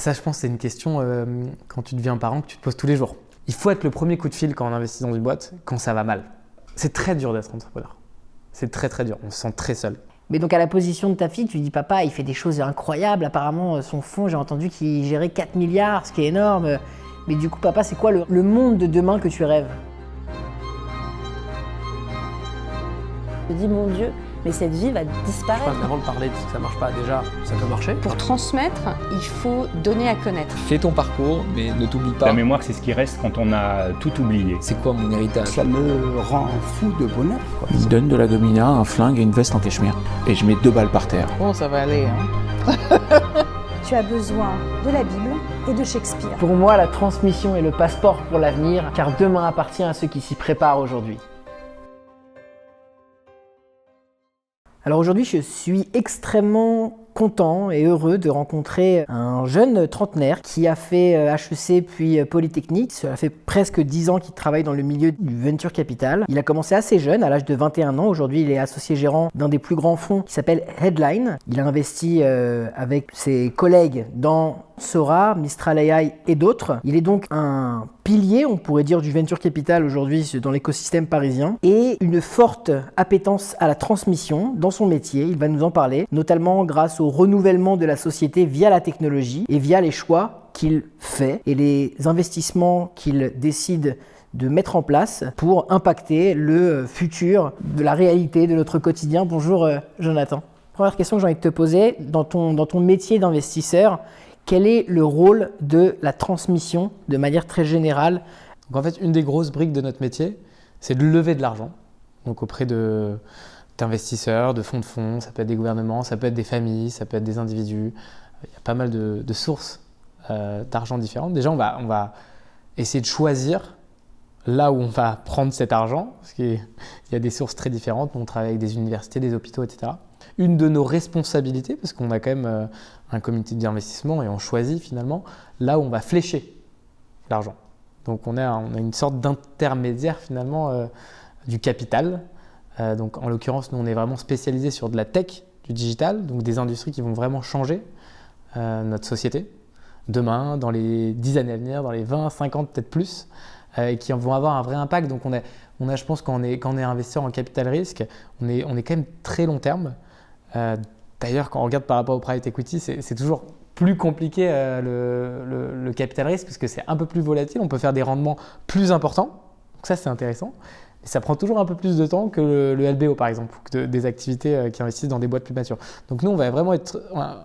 Ça, je pense, c'est une question quand tu deviens parent que tu te poses tous les jours. Il faut être le premier coup de fil quand on investit dans une boîte, quand ça va mal. C'est très dur d'être entrepreneur. C'est très très dur, on se sent très seul. Mais donc à la position de ta fille, tu dis papa, il fait des choses incroyables. Apparemment, son fonds, j'ai entendu qu'il gérait 4 milliards, ce qui est énorme. Mais du coup, papa, c'est quoi le monde de demain que tu rêves? Je me dis, mon Dieu, mais cette vie va disparaître. Avant de parler de ce que ça marche pas, déjà, ça peut marcher. Pour transmettre, il faut donner à connaître. Fais ton parcours, mais ne t'oublie pas. La mémoire, c'est ce qui reste quand on a tout oublié. C'est quoi mon héritage? Ça me rend fou de bonheur, quoi. Il me donne de la domina, un flingue et une veste en cachemire. Et je mets 2 balles par terre. Bon, ça va aller, hein. Tu as besoin de la Bible et de Shakespeare. Pour moi, la transmission est le passeport pour l'avenir, car demain appartient à ceux qui s'y préparent aujourd'hui. Alors aujourd'hui, je suis extrêmement content et heureux de rencontrer un jeune trentenaire qui a fait HEC puis Polytechnique. Cela fait presque 10 ans qu'il travaille dans le milieu du venture capital. Il a commencé assez jeune, à l'âge de 21 ans. Aujourd'hui, il est associé gérant d'un des plus grands fonds qui s'appelle Headline. Il a investi avec ses collègues dans Sora, Mistral AI et d'autres. Il est donc un pilier, on pourrait dire, du venture capital aujourd'hui dans l'écosystème parisien et une forte appétence à la transmission dans son métier. Il va nous en parler, notamment grâce au renouvellement de la société via la technologie et via les choix qu'il fait et les investissements qu'il décide de mettre en place pour impacter le futur de la réalité de notre quotidien. Bonjour Jonathan. Première question que j'ai envie de te poser, dans ton métier d'investisseur, quel est le rôle de la transmission de manière très générale? Donc en fait, une des grosses briques de notre métier, c'est de lever de l'argent. Donc auprès d'investisseurs, de fonds, ça peut être des gouvernements, ça peut être des familles, ça peut être des individus. Il y a pas mal de sources d'argent différentes. Déjà, on va essayer de choisir là où on va prendre cet argent, parce qu'il y a des sources très différentes. On travaille avec des universités, des hôpitaux, etc. Une de nos responsabilités, parce qu'on a quand même un comité d'investissement et on choisit finalement là où on va flécher l'argent. Donc on a une sorte d'intermédiaire finalement du capital. Donc en l'occurrence, nous on est vraiment spécialisé sur de la tech, du digital, donc des industries qui vont vraiment changer notre société demain, dans les 10 années à venir, dans les 20, 50, peut-être plus, et qui vont avoir un vrai impact. Donc on a je pense, quand on est investisseur en capital risque, on est quand même très long terme. D'ailleurs, quand on regarde par rapport au private equity, c'est toujours plus compliqué le capital risque parce que c'est un peu plus volatile, on peut faire des rendements plus importants, donc ça c'est intéressant, mais ça prend toujours un peu plus de temps que le LBO par exemple, ou que des activités qui investissent dans des boîtes plus matures. Donc nous on va vraiment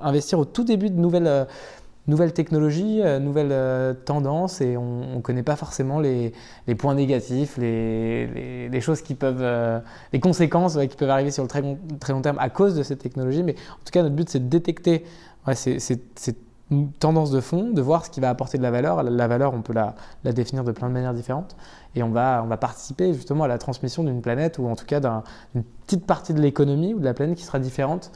investir au tout début de nouvelles technologies, nouvelles tendances et on ne connaît pas forcément les points négatifs, les choses qui peuvent, les conséquences qui peuvent arriver sur le très long terme à cause de cette technologie. Mais en tout cas, notre but, c'est de détecter ces tendances de fond, de voir ce qui va apporter de la valeur. La valeur, on peut la définir de plein de manières différentes. Et on va participer justement à la transmission d'une planète ou en tout cas d'une petite partie de l'économie ou de la planète qui sera différente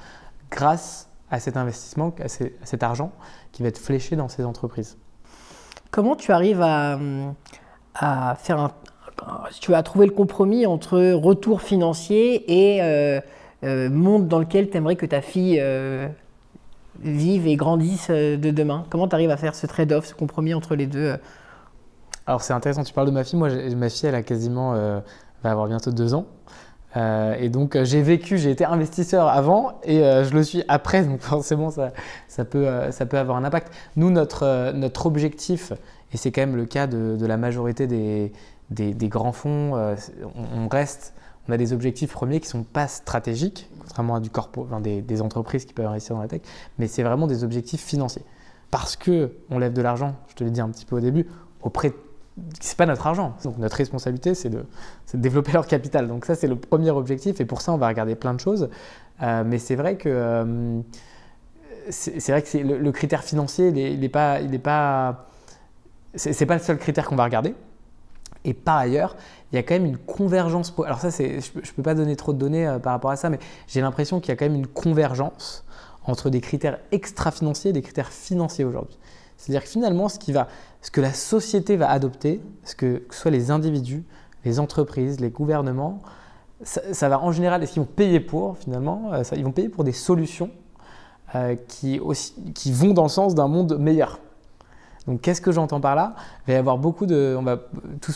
grâce à cet investissement, à cet argent qui va être fléché dans ces entreprises. Comment tu arrives à faire tu as trouvé le compromis entre retour financier et monde dans lequel tu aimerais que ta fille vive et grandisse de demain? Comment tu arrives à faire ce trade-off, ce compromis entre les deux? Alors c'est intéressant, tu parles de ma fille. Moi, ma fille, elle a quasiment, va avoir bientôt 2 ans. Et donc j'ai été investisseur avant et je le suis après, donc forcément ça peut avoir un impact. Nous, notre objectif, et c'est quand même le cas de la majorité des grands fonds, on a des objectifs premiers qui ne sont pas stratégiques, contrairement à des entreprises qui peuvent investir dans la tech, mais c'est vraiment des objectifs financiers. Parce qu'on lève de l'argent, je te l'ai dit un petit peu au début, c'est pas notre argent. Donc notre responsabilité, c'est de développer leur capital. Donc ça, c'est le premier objectif. Et pour ça, on va regarder plein de choses. Mais c'est vrai que le critère financier, c'est pas le seul critère qu'on va regarder. Et par ailleurs, il y a quand même une convergence. Alors ça, je peux pas donner trop de données par rapport à ça, mais j'ai l'impression qu'il y a quand même une convergence entre des critères extra-financiers et des critères financiers aujourd'hui. C'est-à-dire que finalement, ce que la société va adopter, que ce soit les individus, les entreprises, les gouvernements, ça va en général, est-ce qu'ils vont payer pour finalement ils vont payer pour des solutions qui vont dans le sens d'un monde meilleur. Donc qu'est-ce que j'entends par là? Il va y avoir beaucoup de,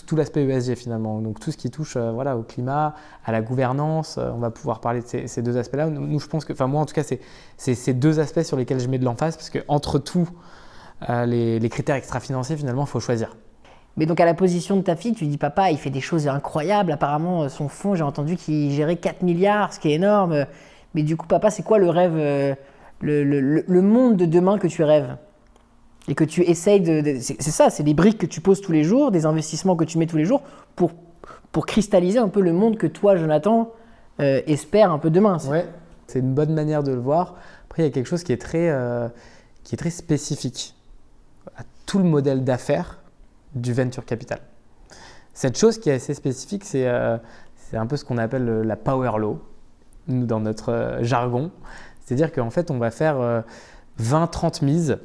tout l'aspect ESG finalement, donc tout ce qui touche au climat, à la gouvernance, on va pouvoir parler de ces deux aspects-là. Nous, je pense que, moi en tout cas, c'est ces deux aspects sur lesquels je mets de l'emphase, parce qu'entre tous les critères extra-financiers, finalement, il faut choisir. Mais donc à la position de ta fille, tu dis papa, il fait des choses incroyables, apparemment son fonds, j'ai entendu qu'il gérait 4 milliards, ce qui est énorme. Mais du coup papa, c'est quoi le rêve, le monde de demain que tu rêves? Et que tu essayes c'est ça, c'est des briques que tu poses tous les jours, des investissements que tu mets tous les jours pour cristalliser un peu le monde que toi, Jonathan, espère un peu demain. Ouais, c'est une bonne manière de le voir. Après, il y a quelque chose qui est très spécifique à tout le modèle d'affaires du venture capital. Cette chose qui est assez spécifique, c'est un peu ce qu'on appelle la power law, nous, dans notre jargon. C'est-à-dire qu'en fait, on va faire 20-30 mises,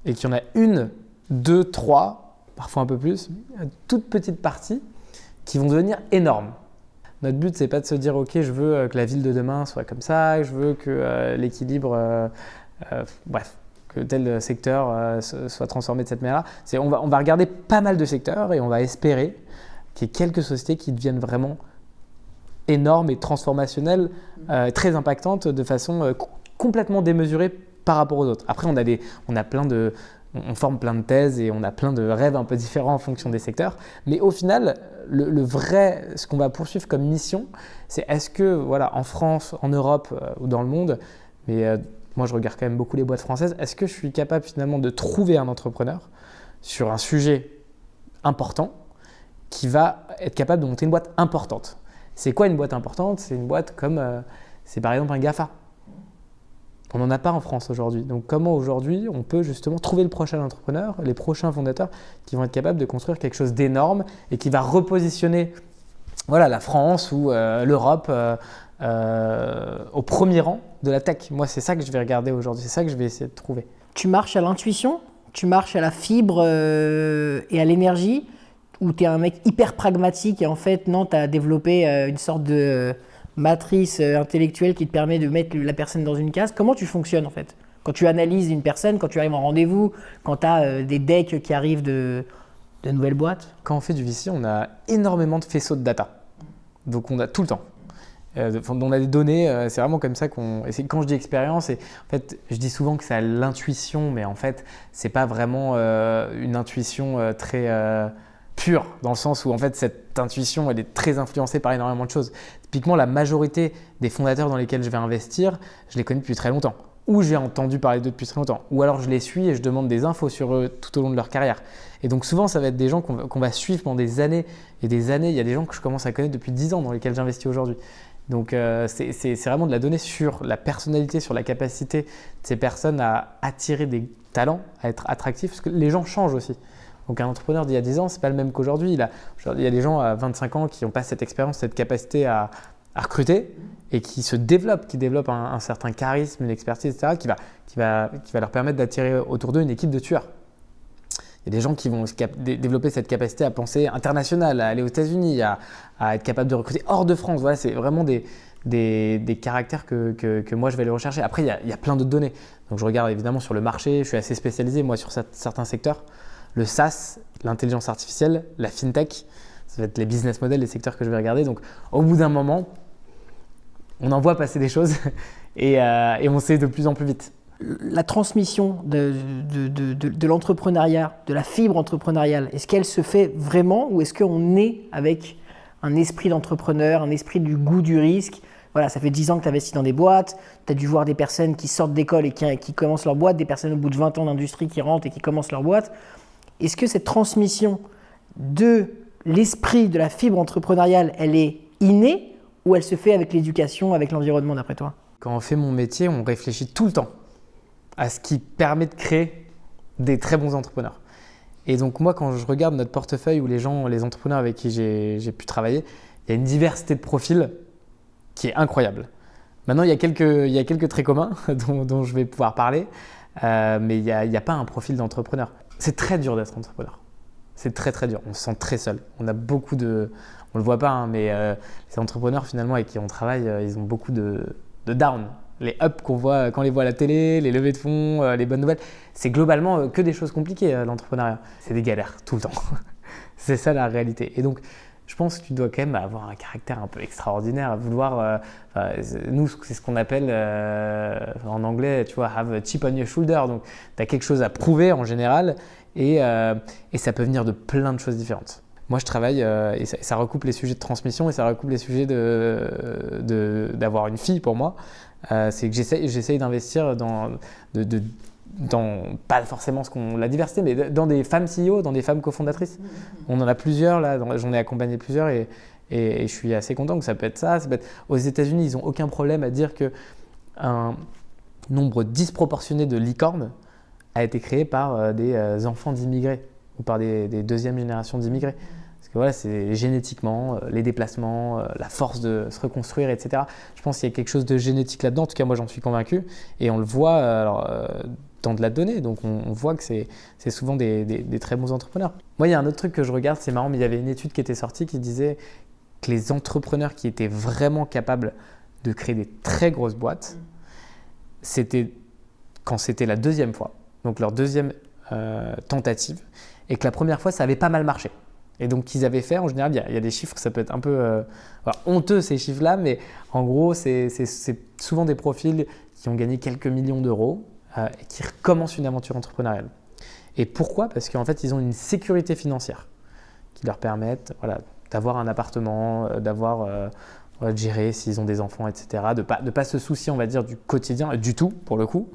et qu'il y en a une, deux, trois, parfois un peu plus, une toute petite partie qui vont devenir énormes. Notre but, c'est pas de se dire ok, je veux que la ville de demain soit comme ça, je veux que l'équilibre, que tel secteur soit transformé de cette manière-là. On va regarder pas mal de secteurs et on va espérer qu'il y ait quelques sociétés qui deviennent vraiment énormes et transformationnelles, très impactantes de façon complètement démesurée par rapport aux autres. Après, on forme plein de thèses et on a plein de rêves un peu différents en fonction des secteurs. Mais au final, ce qu'on va poursuivre comme mission, c'est est-ce que, en France, en Europe ou dans le monde, mais moi je regarde quand même beaucoup les boîtes françaises, est-ce que je suis capable finalement de trouver un entrepreneur sur un sujet important qui va être capable de monter une boîte importante? C'est quoi une boîte importante? C'est une boîte comme, c'est par exemple un GAFA. On n'en a pas en France aujourd'hui. Donc comment aujourd'hui on peut justement trouver le prochain entrepreneur, les prochains fondateurs qui vont être capables de construire quelque chose d'énorme et qui va repositionner la France ou l'Europe au premier rang de la tech. Moi, c'est ça que je vais regarder aujourd'hui, c'est ça que je vais essayer de trouver. Tu marches à l'intuition, tu marches à la fibre et à l'énergie, ou tu es un mec hyper pragmatique et en fait, non, tu as développé une sorte de matrice intellectuelle qui te permet de mettre la personne dans une case. Comment tu fonctionnes en fait? Quand tu analyses une personne, quand tu arrives en rendez-vous, quand tu as des decks qui arrivent de nouvelles boîtes? Quand on fait du VC, on a énormément de faisceaux de data. Donc on a tout le temps. On a des données, c'est vraiment comme ça qu'on… Et quand je dis expérience, en fait, je dis souvent que c'est à l'intuition, mais en fait, c'est pas vraiment une intuition très… pure, dans le sens où en fait cette intuition elle est très influencée par énormément de choses. Typiquement, la majorité des fondateurs dans lesquels je vais investir, je les connais depuis très longtemps, ou j'ai entendu parler d'eux depuis très longtemps, ou alors je les suis et je demande des infos sur eux tout au long de leur carrière. Et donc souvent ça va être des gens qu'on va suivre pendant des années et des années. Il y a des gens que je commence à connaître depuis 10 ans dans lesquels j'investis aujourd'hui. Donc c'est vraiment de la donnée sur la personnalité, sur la capacité de ces personnes à attirer des talents, à être attractifs, parce que les gens changent aussi. Donc un entrepreneur d'il y a 10 ans, ce n'est pas le même qu'aujourd'hui. Il y a des gens à 25 ans qui n'ont pas cette expérience, cette capacité à recruter et qui se développent, qui développent un certain charisme, une expertise, etc., qui va leur permettre d'attirer autour d'eux une équipe de tueurs. Il y a des gens qui vont développer cette capacité à penser international, à aller aux États-Unis, à être capable de recruter hors de France. Voilà, c'est vraiment des caractères que moi je vais aller rechercher. Après, il y a plein d'autres données. Donc je regarde évidemment sur le marché, je suis assez spécialisé moi sur certains secteurs. Le SaaS, l'intelligence artificielle, la fintech, ça va être les business models, les secteurs que je vais regarder. Donc, au bout d'un moment, on en voit passer des choses et on sait de plus en plus vite. La transmission de l'entrepreneuriat, de la fibre entrepreneuriale, est-ce qu'elle se fait vraiment ou est-ce qu'on est avec un esprit d'entrepreneur, un esprit du goût du risque? Voilà, ça fait 10 ans que tu investis dans des boîtes, tu as dû voir des personnes qui sortent d'école et qui commencent leur boîte, des personnes au bout de 20 ans d'industrie qui rentrent et qui commencent leur boîte. Est-ce que cette transmission de l'esprit de la fibre entrepreneuriale, elle est innée ou elle se fait avec l'éducation, avec l'environnement d'après toi? Quand on fait mon métier, on réfléchit tout le temps à ce qui permet de créer des très bons entrepreneurs. Et donc moi, quand je regarde notre portefeuille ou les entrepreneurs avec qui j'ai pu travailler, il y a une diversité de profils qui est incroyable. Maintenant, il y a quelques traits communs dont je vais pouvoir parler, mais il n'y a pas un profil d'entrepreneur. C'est très dur d'être entrepreneur. C'est très très dur. On se sent très seul. On a beaucoup de… On ne le voit pas, mais les entrepreneurs finalement avec qui on travaille, ils ont beaucoup de down. Les ups qu'on voit quand on les voit à la télé, les levées de fonds, les bonnes nouvelles, c'est globalement que des choses compliquées, l'entrepreneuriat. C'est des galères tout le temps. C'est ça la réalité. Et donc, je pense que tu dois quand même avoir un caractère un peu extraordinaire, vouloir. Nous, c'est ce qu'on appelle en anglais, tu vois, have a chip on your shoulder. Donc, tu as quelque chose à prouver en général et ça peut venir de plein de choses différentes. Moi, je travaille et ça recoupe les sujets de transmission et ça recoupe les sujets d'avoir une fille pour moi. C'est que j'essaye d'investir dans pas forcément la diversité, mais dans des femmes CEO, dans des femmes cofondatrices. On en a plusieurs là, j'en ai accompagné plusieurs et je suis assez content que ça peut être ça. Ça peut être, aux États-Unis, ils n'ont aucun problème à dire qu'un nombre disproportionné de licornes a été créé par des enfants d'immigrés ou par des deuxièmes générations d'immigrés. Parce que voilà, c'est génétiquement, les déplacements, la force de se reconstruire, etc. Je pense qu'il y a quelque chose de génétique là-dedans. En tout cas, moi, j'en suis convaincu. Et on le voit dans de la donnée. Donc, on voit que c'est souvent des très bons entrepreneurs. Moi, il y a un autre truc que je regarde, c'est marrant, mais il y avait une étude qui était sortie qui disait que les entrepreneurs qui étaient vraiment capables de créer des très grosses boîtes, c'était quand c'était la deuxième fois, donc leur deuxième tentative, et que la première fois, ça avait pas mal marché. Et donc, qu'ils avaient fait, en général, il y a des chiffres, ça peut être un peu honteux ces chiffres-là, mais en gros, c'est souvent des profils qui ont gagné quelques millions d'euros et qui recommencent une aventure entrepreneuriale. Et pourquoi ? Parce qu'en fait, ils ont une sécurité financière qui leur permettent d'avoir un appartement, de gérer s'ils ont des enfants, etc. De pas se soucier, on va dire, du quotidien, du tout, pour le coup,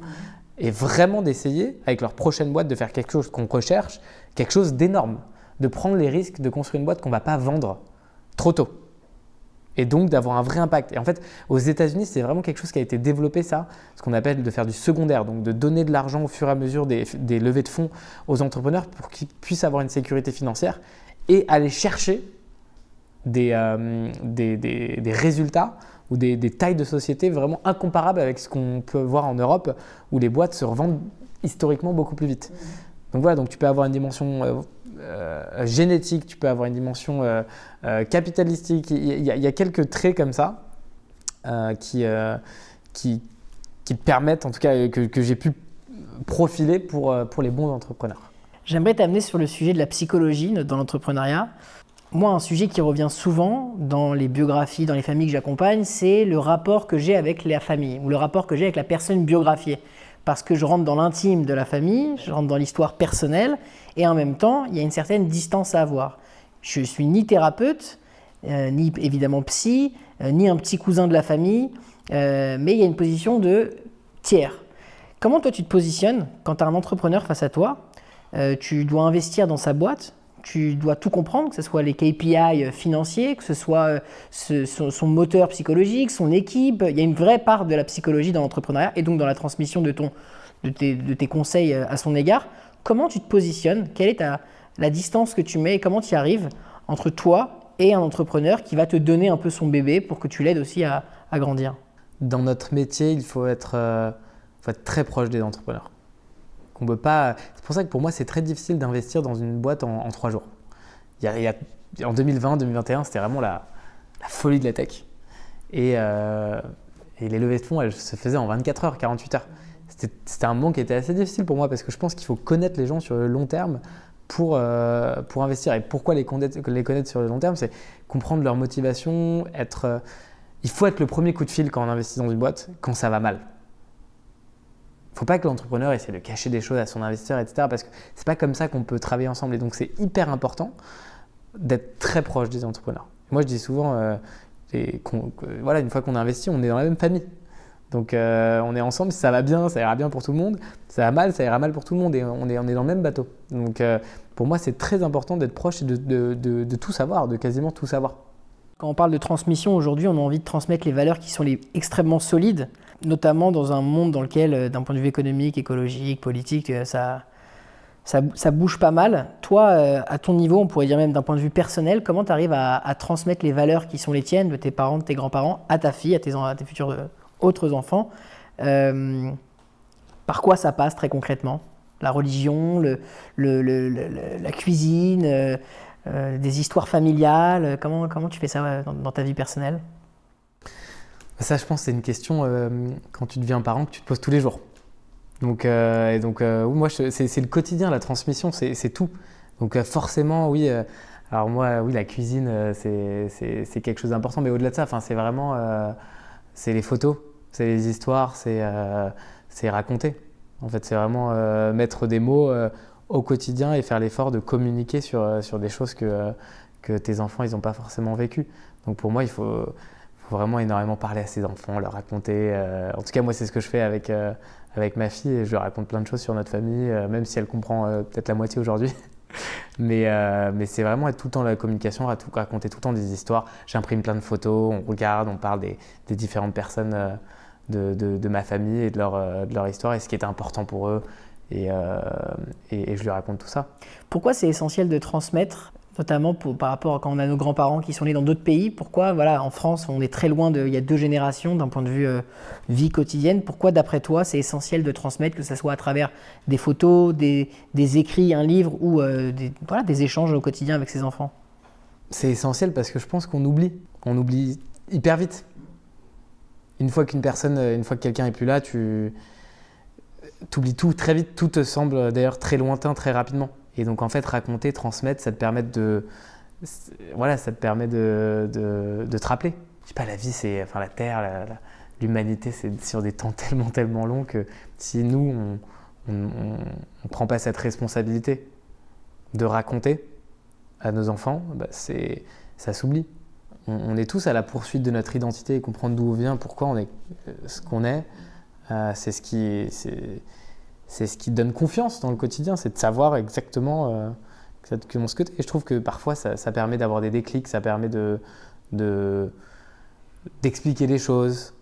et vraiment d'essayer, avec leur prochaine boîte, de faire quelque chose qu'on recherche, quelque chose d'énorme. De prendre les risques de construire une boîte qu'on ne va pas vendre trop tôt. Et donc d'avoir un vrai impact. Et en fait, aux États-Unis, c'est vraiment quelque chose qui a été développé, ça, ce qu'on appelle de faire du secondaire, donc de donner de l'argent au fur et à mesure des levées de fonds aux entrepreneurs pour qu'ils puissent avoir une sécurité financière et aller chercher des résultats ou des tailles de société vraiment incomparables avec ce qu'on peut voir en Europe où les boîtes se revendent historiquement beaucoup plus vite. Donc voilà, donc tu peux avoir une dimension génétique, tu peux avoir une dimension capitalistique. Il y a quelques traits comme ça qui te permettent, en tout cas que j'ai pu profiler pour les bons entrepreneurs. J'aimerais t'amener sur le sujet de la psychologie dans l'entrepreneuriat. Moi, un sujet qui revient souvent dans les biographies, dans les familles que j'accompagne, c'est le rapport que j'ai avec la famille ou le rapport que j'ai avec la personne biographiée. Parce que je rentre dans l'intime de la famille, je rentre dans l'histoire personnelle et en même temps, il y a une certaine distance à avoir. Je ne suis ni thérapeute, ni évidemment psy, ni un petit cousin de la famille, mais il y a une position de tiers. Comment toi tu te positionnes quand tu as un entrepreneur face à toi ? Tu dois investir dans sa boîte, tu dois tout comprendre, que ce soit les KPI financiers, que ce soit son moteur psychologique, son équipe. Il y a une vraie part de la psychologie dans l'entrepreneuriat et donc dans la transmission de tes conseils à son égard. Comment tu te positionnes ? Quelle est la distance que tu mets et comment tu y arrives entre toi et un entrepreneur qui va te donner un peu son bébé pour que tu l'aides aussi à grandir ? Dans notre métier, il faut être très proche des entrepreneurs. On peut pas. C'est pour ça que pour moi, c'est très difficile d'investir dans une boîte en 3 jours. En 2020, 2021, c'était vraiment la folie de la tech. Et les levées de fonds, elles se faisaient en 24 heures, 48 heures. C'était un moment qui était assez difficile pour moi parce que je pense qu'il faut connaître les gens sur le long terme pour investir. Et pourquoi les connaître sur le long terme ? C'est comprendre leur motivation, il faut être le premier coup de fil quand on investit dans une boîte, quand ça va mal. Il ne faut pas que l'entrepreneur essaie de cacher des choses à son investisseur, etc. Parce que ce n'est pas comme ça qu'on peut travailler ensemble. Et donc, c'est hyper important d'être très proche des entrepreneurs. Moi, je dis souvent, une fois qu'on a investi, on est dans la même famille. Donc, on est ensemble. Si ça va bien, ça ira bien pour tout le monde. Si ça va mal, ça ira mal pour tout le monde. Et on est dans le même bateau. Donc, pour moi, c'est très important d'être proche et de tout savoir, de quasiment tout savoir. Quand on parle de transmission, aujourd'hui, on a envie de transmettre les valeurs qui sont extrêmement solides, notamment dans un monde dans lequel, d'un point de vue économique, écologique, politique, ça bouge pas mal. Toi, à ton niveau, on pourrait dire même d'un point de vue personnel, comment tu arrives à transmettre les valeurs qui sont les tiennes, de tes parents, de tes grands-parents, à ta fille, à tes futurs autres enfants Par quoi ça passe très concrètement ? La religion, la cuisine, des histoires familiales, comment tu fais ça dans ta vie personnelle ? Ça, je pense, c'est une question quand tu deviens parent que tu te poses tous les jours. Donc, moi, c'est le quotidien, la transmission, c'est tout. Donc, forcément, oui. Alors moi, oui, la cuisine, c'est quelque chose d'important, mais au-delà de ça, c'est vraiment, c'est les photos, c'est les histoires, c'est raconter. En fait, c'est vraiment mettre des mots au quotidien et faire l'effort de communiquer sur des choses que tes enfants, ils n'ont pas forcément vécues. Donc pour moi, il faut vraiment énormément parler à ses enfants, leur raconter. En tout cas, moi, c'est ce que je fais avec ma fille et je lui raconte plein de choses sur notre famille, même si elle comprend peut-être la moitié aujourd'hui. mais c'est vraiment être tout le temps dans la communication, raconter tout le temps des histoires. J'imprime plein de photos, on regarde, on parle des différentes personnes de ma famille et de leur histoire et ce qui était important pour eux. Et je lui raconte tout ça. Pourquoi c'est essentiel de transmettre, notamment par rapport à quand on a nos grands-parents qui sont nés dans d'autres pays? Pourquoi, en France, on est très loin il y a 2 générations d'un point de vue vie quotidienne. Pourquoi, d'après toi, c'est essentiel de transmettre, que ce soit à travers des photos, des écrits, un livre ou des échanges au quotidien avec ses enfants? C'est essentiel parce que je pense qu'on oublie. On oublie hyper vite. Une fois que quelqu'un n'est plus là, tu oublies tout très vite. Tout te semble d'ailleurs très lointain, très rapidement. Et donc en fait, raconter, transmettre, ça te permet de te rappeler. Je sais pas, la vie, la Terre, l'humanité, c'est sur des temps tellement, tellement longs que si nous, on prend pas cette responsabilité de raconter à nos enfants, ça s'oublie. On est tous à la poursuite de notre identité et comprendre d'où on vient, pourquoi on est ce qu'on est. C'est ce qui donne confiance dans le quotidien, c'est de savoir exactement ce que tu es. Et je trouve que parfois, ça permet d'avoir des déclics, ça permet d'expliquer les choses.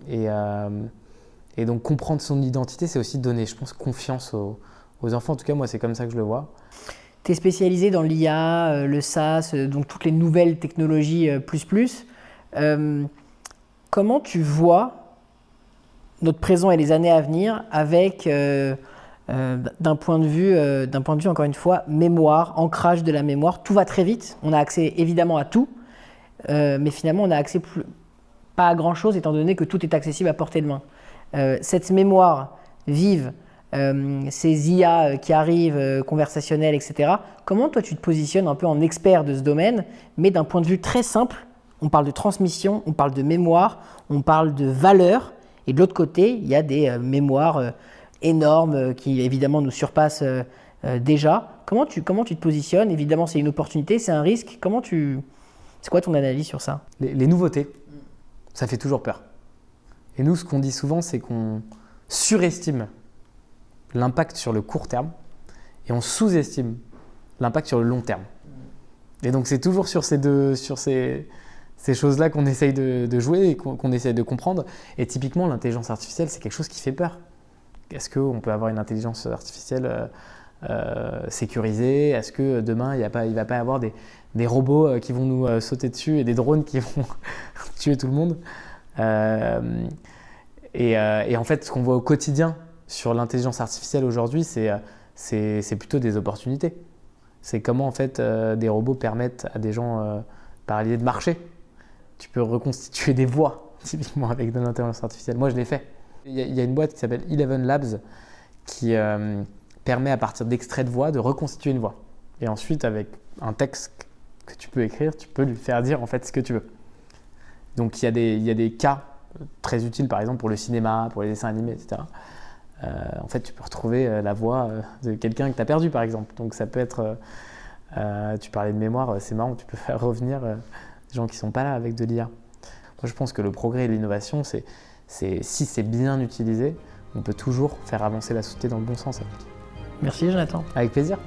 Et donc, comprendre son identité, c'est aussi donner, je pense, confiance aux enfants. En tout cas, moi, c'est comme ça que je le vois. Tu es spécialisé dans l'IA, le SaaS, donc toutes les nouvelles technologies plus. Comment tu vois notre présent et les années à venir avec, d'un point de vue, encore une fois, mémoire, ancrage de la mémoire? Tout va très vite, on a accès évidemment à tout, mais finalement on a accès pas à grand chose étant donné que tout est accessible à portée de main. Cette mémoire vive, ces IA qui arrivent, conversationnelles, etc. Comment toi tu te positionnes un peu en expert de ce domaine, mais d'un point de vue très simple? On parle de transmission, on parle de mémoire, on parle de valeur, et de l'autre côté, il y a des mémoires énormes qui évidemment nous surpassent déjà. Comment tu te positionnes? Évidemment, c'est une opportunité, c'est un risque. C'est quoi ton analyse sur ça? Les nouveautés, ça fait toujours peur. Et nous, ce qu'on dit souvent, c'est qu'on surestime l'impact sur le court terme et on sous-estime l'impact sur le long terme. Et donc, c'est toujours sur ces choses-là qu'on essaye de jouer et qu'on essaye de comprendre. Et typiquement, l'intelligence artificielle, c'est quelque chose qui fait peur. Est-ce qu'on peut avoir une intelligence artificielle sécurisée? Est-ce que demain, il ne va pas y avoir des robots qui vont nous sauter dessus et des drones qui vont tuer tout le monde? Et en fait, ce qu'on voit au quotidien sur l'intelligence artificielle aujourd'hui, c'est plutôt des opportunités. C'est comment en fait, des robots permettent à des gens parallèles de marcher. Tu peux reconstituer des voix, typiquement avec de l'intelligence artificielle. Moi, je l'ai fait. Il y a une boîte qui s'appelle Eleven Labs qui permet à partir d'extraits de voix de reconstituer une voix. Et ensuite, avec un texte que tu peux écrire, tu peux lui faire dire en fait ce que tu veux. Donc, il y a des cas très utiles, par exemple, pour le cinéma, pour les dessins animés, etc. En fait, tu peux retrouver la voix de quelqu'un que tu as perdu, par exemple. Donc, ça peut être… tu parlais de mémoire, c'est marrant, tu peux faire revenir… des gens qui ne sont pas là avec de l'IA. Moi, je pense que le progrès et l'innovation, si c'est bien utilisé, on peut toujours faire avancer la société dans le bon sens. Merci Jonathan. Avec plaisir.